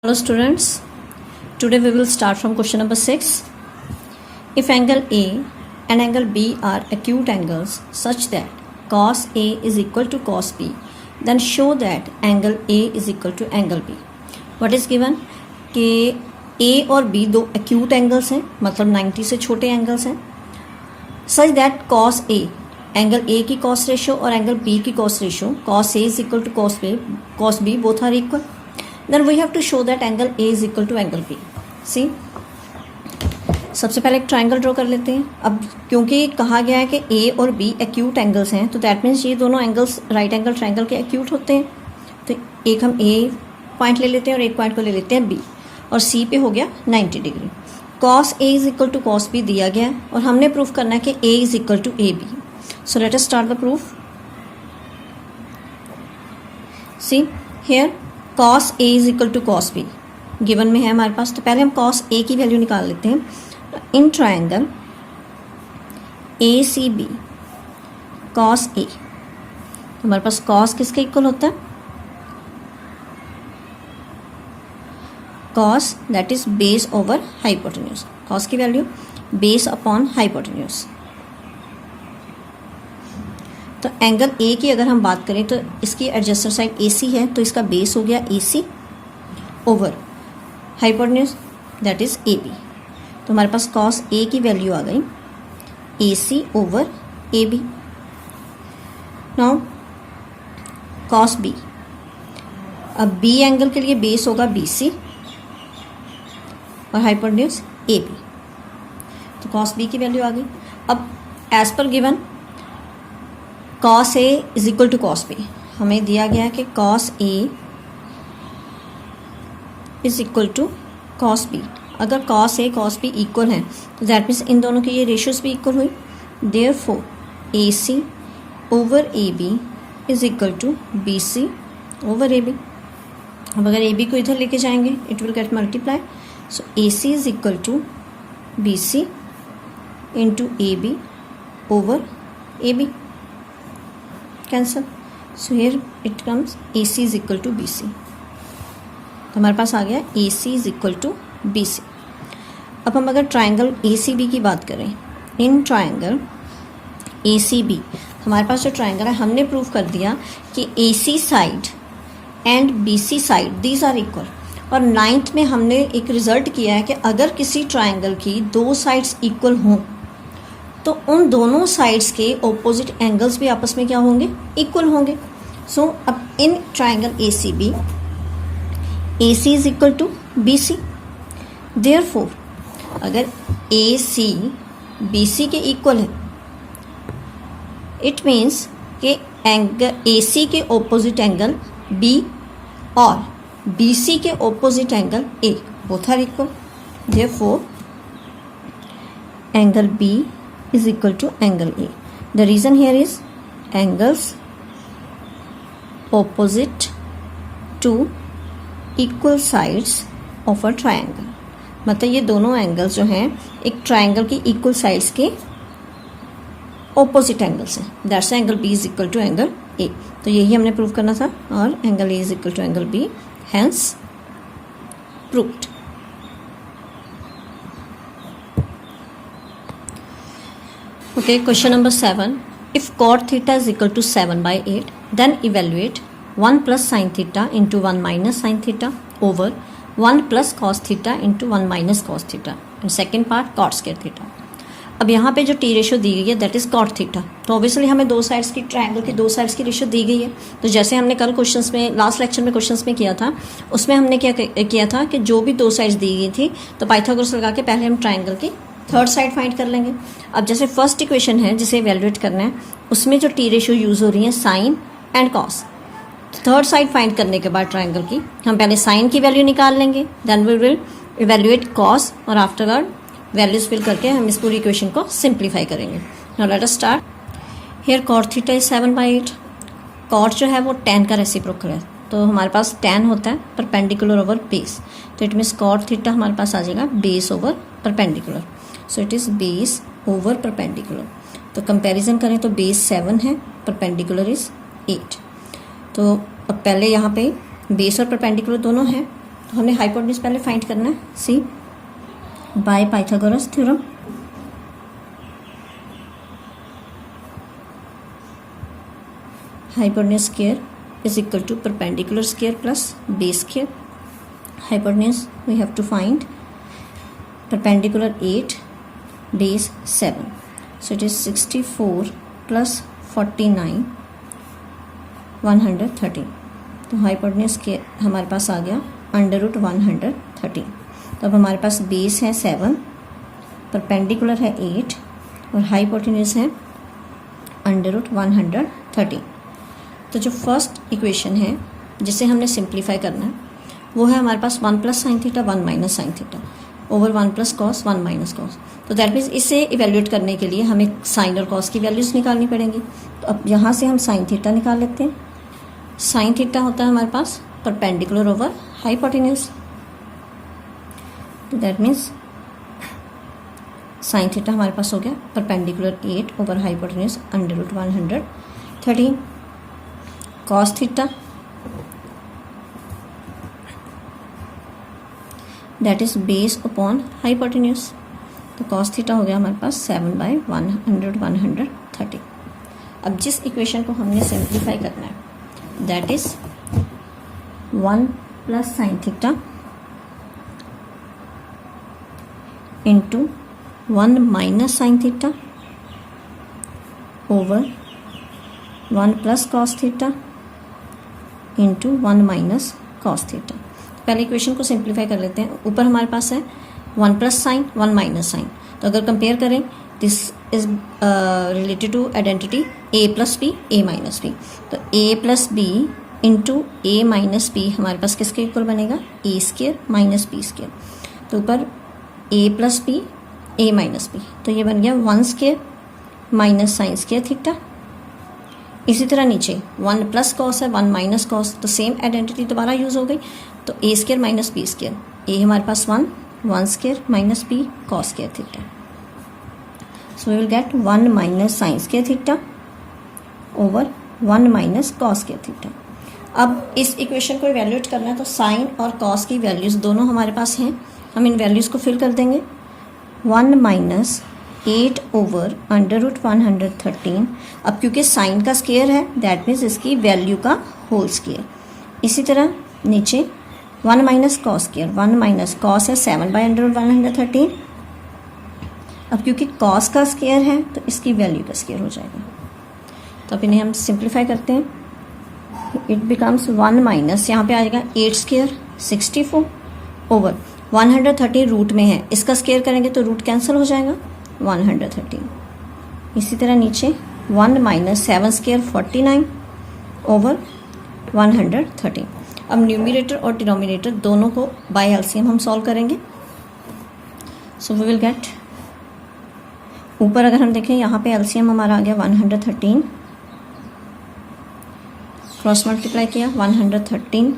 Hello students, today we will start from question number 6. If angle A and angle B are acute angles such that cos A is equal to cos B, then show that angle A is equal to angle B. What is given कि A और B दो acute angles हैं, मतलब 90 से छोटे angles हैं, such that cos A, angle A की cos ratio और angle B की cos ratio, cos A is equal to cos B both are equal. Then we have to show that angle A is equal to angle B. See, सबसे पहले एक triangle draw कर लेते हैं. अब क्योंकि कहा गया है कि A और B एक्यूट एंगल्स हैं, तो दैट मीन्स ये दोनों एंगल्स राइट एंगल ट्राइंगल के एक्यूट होते हैं. तो एक हम A पॉइंट ले लेते हैं और एक पॉइंट को ले लेते हैं B, और C पे हो गया 90 degree. cos A is equal to cos B दिया गया है और हमने प्रूफ करना है कि A is equal to AB. So let us start the proof. See here cos A is equal to cos B given में है हमारे पास, तो पहले हम cos A की वैल्यू निकाल लेते हैं. इन ट्राइंगल ACB cos A, तो हमारे पास cos किसके इक्वल होता है? cos that is base over hypotenuse. cos की वैल्यू बेस अपॉन हाइपोटेन्यूज. तो एंगल ए की अगर हम बात करें तो इसकी एडजस्टर साइड AC है, तो इसका बेस हो गया AC over hypotenuse that is AB. तो हमारे पास cos A की वैल्यू आ गई AC over AB. Now cos B, अब B एंगल के लिए बेस होगा BC और हाइपोटेन्यूज AB. तो cos B की वैल्यू आ गई. अब as per given cos A is equal to cos B, हमें दिया गया है कि cos A is equal to cos B. अगर cos A cos B equal हैं तो दैट मीन्स इन दोनों की ये रेशियोज भी इक्वल हुई. Therefore AC over AB is equal to BC over AB. अब अगर AB को इधर लेके जाएंगे it will get multiply. So AC is equal to BC into AB over AB. Cancel. So here it comes AC is equal to BC. तो हमारे पास आ गया AC is equal to BC. अब हम अगर ट्राइंगल ACB की बात करें, इन ट्राइंगल ACB हमारे पास जो ट्राइंगल है हमने प्रूव कर दिया कि AC side and BC side these are equal. और 9th में हमने एक रिजल्ट किया है कि अगर किसी ट्राइंगल की दो साइड्स इक्वल हों तो उन दोनों साइड्स के ऑपोजिट एंगल्स भी आपस में क्या होंगे? इक्वल होंगे. सो अब in triangle ACB AC is equal to BC. Therefore अगर AC BC के इक्वल है इट मीन्स कि एंगल AC के ऑपोजिट एंगल B और BC के opposite angle A both are equal. Therefore angle B is equal to angle A. The reason here is angles opposite to equal sides of a triangle. मतलब ये दोनों angles जो हैं एक triangle की equal sides के opposite angles हैं. That's angle B is equal to angle A. तो यही हमने प्रूव करना था और angle A is equal to angle B hence proved. Okay, question number 7. If cot theta is equal to 7/8, then evaluate 1 plus sin theta into 1 minus sin theta over 1 plus cos theta into 1 minus cos theta. And second part cot square theta. अब यहाँ पे जो T ratio दी गई है that is cot theta. तो obviously हमें दो sides की ट्राइंगल की दो साइड्स की रेशियो दी गई है. तो जैसे हमने कल क्वेश्चंस में लास्ट लेक्चर में क्वेश्चंस में किया था, उसमें हमने क्या किया था कि जो भी दो साइड्स दी गई थी तो पाइथागोरस लगा के पहले हम ट्राइंगल की थर्ड साइड फाइंड कर लेंगे. अब जैसे फर्स्ट इक्वेशन है जिसे इवेलुएट करना है उसमें जो टी रेशियो यूज़ हो रही है sine and cos. Third side find करने के बाद ट्राइंगल की हम पहले साइन की वैल्यू निकाल लेंगे, then we will evaluate cos और आफ्टरवर्ड वैल्यूज फिल करके हम इस पूरी इक्वेशन को सिंप्लीफाई करेंगे. Now let us start. Here cot theta is 7/8. Cot जो है वो tan का रेसिप्रोकल है, तो हमारे पास tan होता है परपेंडिकुलर ओवर बेस. तो इट मीन्स कॉट थीटा हमारे पास आ जाएगा base over perpendicular. So it is base over perpendicular. तो कंपैरिजन करें तो बेस 7 है, परपेंडिकुलर इज़ 8. तो अब पहले यहाँ पे बेस और परपेंडिकुलर दोनों हैं, तो हमें हाइपोटेन्यूज पहले फाइंड करना है, C by Pythagoras theorem. Hypotenuse square is equal to perpendicular square plus base square. Hypotenuse we have to find perpendicular 8, base 7. So it is 64 plus 49 130. तो हाइपोटेन्यूज स्क्वायर हमारे पास आ गया अंडर रूट 130। तो अब हमारे पास बेस है 7, परपेंडिकुलर है 8 और हाइपोटेन्यूज है अंडर रूट 130। तो जो फर्स्ट इक्वेशन है जिसे हमने सिंप्लीफाई करना है वो है हमारे पास 1 plus sine theta 1 minus sine theta over 1 plus cos 1 minus cos. तो दैट मीन्स इसे इवेल्यूएट करने के लिए हमें साइन और कॉस की वैल्यूज़ निकालनी पड़ेंगी। तो अब यहाँ से हम साइन थीटा निकाल लेते हैं। साइन थीटा होता है हमारे पास परपेंडिकुलर ओवर हाइपोटेन्यूज। तो दैट मीन्स साइन थीटा हमारे पास हो गया perpendicular 8 over hypotenuse under root 130। Cos theta that is base upon hypotenuse. तो कॉस थीटा हो गया हमारे पास 7/130। अब जिस इक्वेशन को हमने सिंप्लीफाई करना है that is 1 plus sine theta into 1 minus sine theta over 1 plus cos theta into 1 minus cos theta. पहले इक्वेशन को सिंप्लीफाई कर लेते हैं। ऊपर हमारे पास है 1 प्लस साइन 1 माइनस साइन। तो अगर कंपेयर करें this is related to identity a plus b a minus b. तो a plus b into a minus b हमारे पास किसके इक्वल बनेगा a square minus b square. तो ऊपर a plus b a minus b तो ये बन गया 1 square minus sine square theta. इसी तरह नीचे 1 प्लस कॉस है 1 माइनस कॉस तो सेम आइडेंटिटी दोबारा यूज़ हो गई। तो ए square minus b square a हमारे पास 1 square minus b cos square theta. So we will get 1 minus sine square theta over 1 minus cos square theta. अब इस इक्वेशन को इवेल्यूएट करना है तो साइन और कॉस की वैल्यूज़ दोनों हमारे पास हैं। हम इन वैल्यूज़ को फिल कर देंगे। 1 माइनस 8 ओवर अंडर रूट 113। अब क्योंकि साइन का स्क्वायर है दैट मीन्स इसकी वैल्यू का होल स्क्वायर। इसी तरह नीचे 1 minus cos square 1 minus cos है 7/113। अब क्योंकि कॉस का स्क्वायर है तो इसकी वैल्यू का स्क्वायर हो जाएगा। तो अब इन्हें हम सिंप्लीफाई करते हैं। इट बिकम्स 1 माइनस यहाँ पे आ जाएगा 8 स्क्वायर 64 ओवर 113 रूट में है, इसका स्क्वायर करेंगे तो रूट कैंसिल हो जाएगा 113। इसी तरह नीचे 1 माइनस 7 स्क्वायर 49 ओवर 113। अब न्यूमरेटर और डिनोमिनेटर दोनों को बाय एलसीएम हम सॉल्व करेंगे। सो वी विल गेट ऊपर अगर हम देखें यहाँ पे एलसीएम हमारा आ गया 113 क्रॉस मल्टीप्लाई किया 113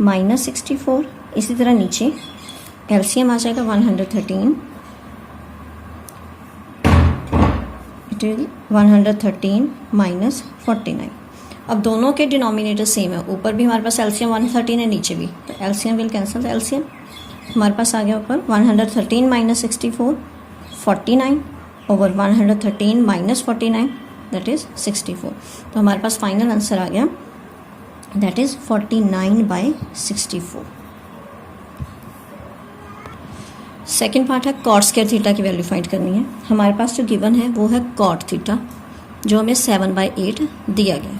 माइनस 64। इसी तरह नीचे एलसीएम आ जाएगा 113 इट इज 113 माइनस 49। अब दोनों के डिनोमिनेटर सेम है। ऊपर भी हमारे पास एलसीएम 113 है नीचे भी, तो एलसीएम विल कैंसिल एलसीएम। हमारे पास आ गया ऊपर 113 minus 64 49 over 113 minus 49 that is 64। तो हमारे पास फाइनल आंसर आ गया दैट इज़ 49/64। सेकेंड पार्ट है कॉट स्क्वायर थीटा की वैल्यू फाइंड करनी है। हमारे पास जो गिवन है वो है कॉट थीटा जो हमें 7/8 दिया गया है।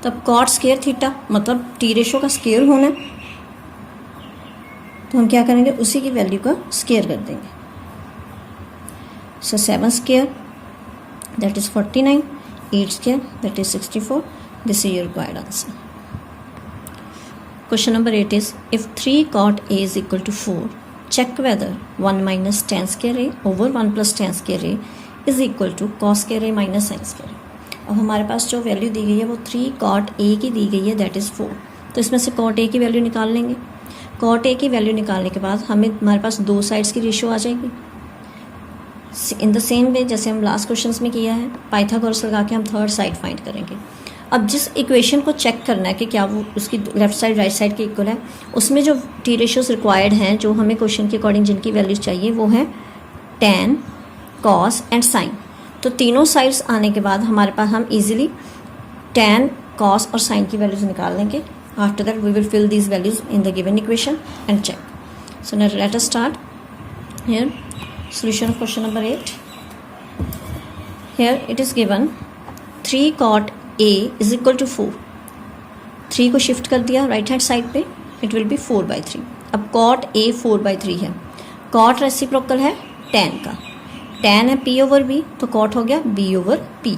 तो अब कॉट स्क्वायर थीटा मतलब टी रेशो का स्क्वायर होना है, तो हम क्या करेंगे उसी की वैल्यू का स्क्वायर कर देंगे। सो 7 square that is 49 8 square that is 64। This is your required answer. Question number 8 is if 3 cot A is equal to 4 check whether 1 minus tan square A over 1 plus tan square A is equal to cos square A minus sin square A। अब हमारे पास जो value दी गई है वो 3 cot A की दी गई है that is 4। तो इसमें से cot A की वैल्यू निकाल लेंगे। cot A की वैल्यू निकालने के बाद हमें हमारे पास दो साइड्स की रेशियो आ जाएगी। इन द सेम वे जैसे हम लास्ट क्वेश्चन में किया है पाइथागोरस लगा के हम थर्ड साइड फाइंड करेंगे। अब जिस इक्वेशन को चेक करना है कि क्या वो उसकी लेफ्ट साइड राइट साइड के इक्वल है, उसमें जो टी रेशियोज रिक्वायर्ड हैं, जो हमें क्वेश्चन के अकॉर्डिंग जिनकी वैल्यूज चाहिए, वो है tan, cos एंड sin। तो तीनों साइड्स आने के बाद हमारे पास हम इजीली tan, cos और sin की वैल्यूज निकाल लेंगे। After that we will fill these values in the given equation and check. So now let us start here solution of question number 8. Here it is given 3 cot A is equal to 4. 3 को shift कर दिया right hand side पे, it will be 4/3। अब cot A 4/3 है, cot reciprocal है tan का, tan है P/B, तो cot हो गया B/P।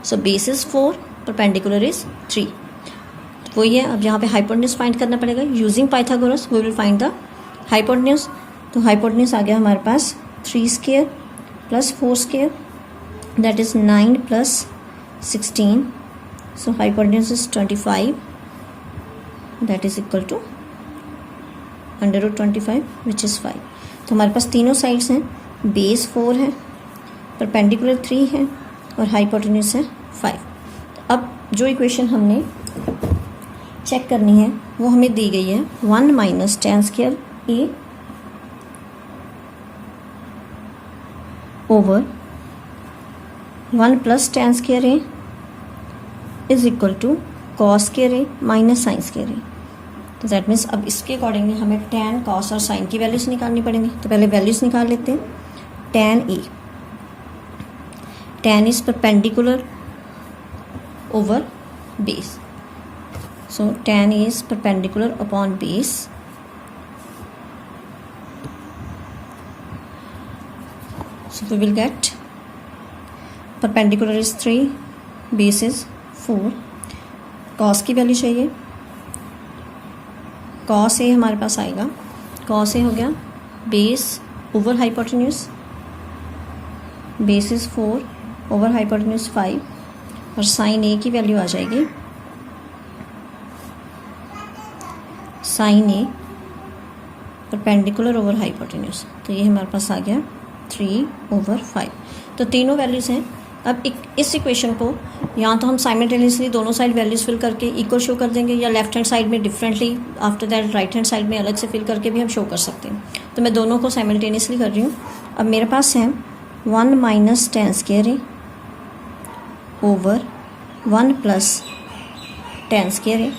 So base is 4, perpendicular is 3। वही है, अब यहाँ पे हाइपोटेन्यूज फाइंड करना पड़ेगा। Using Pythagoras we will find the hypotenuse. तो हाइपोटेन्यूज आ गया हमारे पास 3 square plus 4 square, that is 9 plus 16। So hypotenuse is 25, that is equal to √25 which is 5। तो हमारे पास तीनों साइड्स हैं, बेस 4 है, परपेंडिकुलर 3 है और हाइपोटेन्यूज है 5। अब जो इक्वेशन हमने चेक करनी है वो हमें दी गई है 1 minus tan square A over 1 plus tan square A is equal to cos square A minus sin square A। तो दैट मीन्स अब इसके अकॉर्डिंगली हमें tan, cos और sin की वैल्यूज निकालनी पड़ेंगी। तो पहले वैल्यूज निकाल लेते हैं। tan A, tan is perpendicular over base, so tan A is perpendicular upon base. So we will get perpendicular is 3, base is 4। cos की वैल्यू चाहिए, cos A हमारे पास आएगा, cos A हो गया base over hypotenuse, base is 4 over hypotenuse 5, और sin A की value आ जाएगी sin A perpendicular over hypotenuse. तो ये हमारे पास आ गया 3/5। तो तीनों वैल्यूज़ हैं। अब इस इक्वेशन को या तो हम साइमल्टेनियसली दोनों साइड वैल्यूज़ फिल करके इक्वल शो कर देंगे, या लेफ्ट हैंड साइड में differently, after that right hand side में अलग से फिल करके भी हम शो कर सकते हैं। तो मैं दोनों को साइमल्टेनियसली कर रही हूँ। अब मेरे पास है 1 minus tan square A over 1 plus tan square A,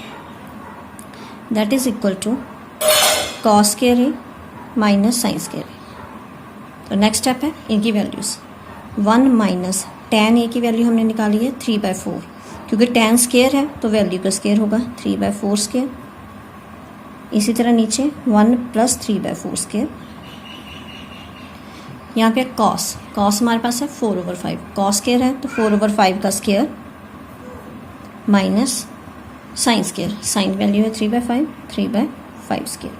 that is equal to cos square A minus sin square A। तो नेक्स्ट स्टेप है इनकी वैल्यूज़। 1 माइनस tan A की वैल्यू हमने निकाली है 3/4, क्योंकि tan स्क्वायर है तो वैल्यू का स्क्वायर होगा 3/4 स्क्वायर। इसी तरह नीचे 1 प्लस 3/4 स्क्वायर। यहाँ पे cos हमारे पास है 4/5, cos स्क्वायर है तो 4/5 का square minus sin square, sin value है 3/5 स्क्वायर।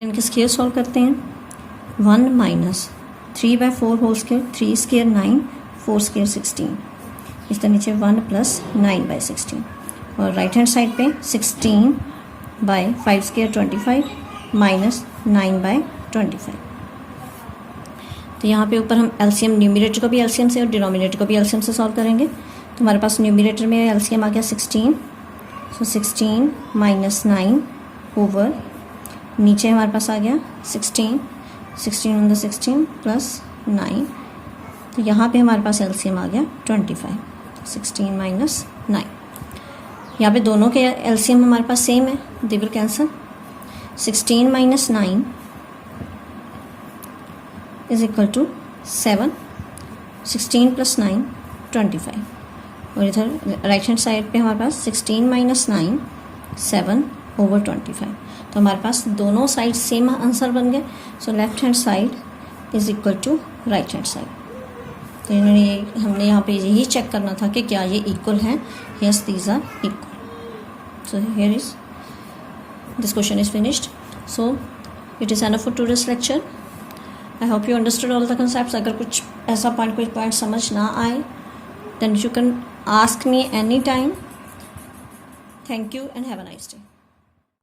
इनके स्क्वायर सॉल्व करते हैं। 1 minus 3/4 whole square, 3 square 9, 4 square 16। इस तरह नीचे 1 प्लस 9/16, और राइट हैंड साइड पे 16/5 स्क्वायर 25 माइनस 9/25। तो यहाँ पे ऊपर हम एलसीएम, न्यूमरेटर को भी एलसीएम से और डिनोमिनेटर को भी एलसीएम से सॉल्व करेंगे। तो हमारे पास न्यूमरेटर में एलसीएम आ गया 16, सो 16 माइनस 9 ओवर, नीचे हमारे पास आ गया 16 ऑन द 16 प्लस 9। तो यहाँ पे हमारे पास एलसीएम आ गया 25, 16 माइनस 9। यहाँ पे दोनों के एलसीएम हमारे पास सेम है, दे विल कैंसल। 16 माइनस 9 इज इक्वल टू 7, 16 प्लस 9 25, और इधर राइट हैंड साइड पे हमारे पास 16 माइनस 9 7/25। तो हमारे पास दोनों साइड सेम आंसर बन गए। So left hand side is equal to right hand side. तो हमने यहाँ पे यही चेक करना था कि क्या ये इक्वल हैं। Yes, these are equal. So here is this question is finished. So it is enough for today's lecture. I hope you understood all the concepts. अगर कुछ ऐसा कोई पॉइंट समझ ना आए then you can ask me any time. Thank you and have a nice day.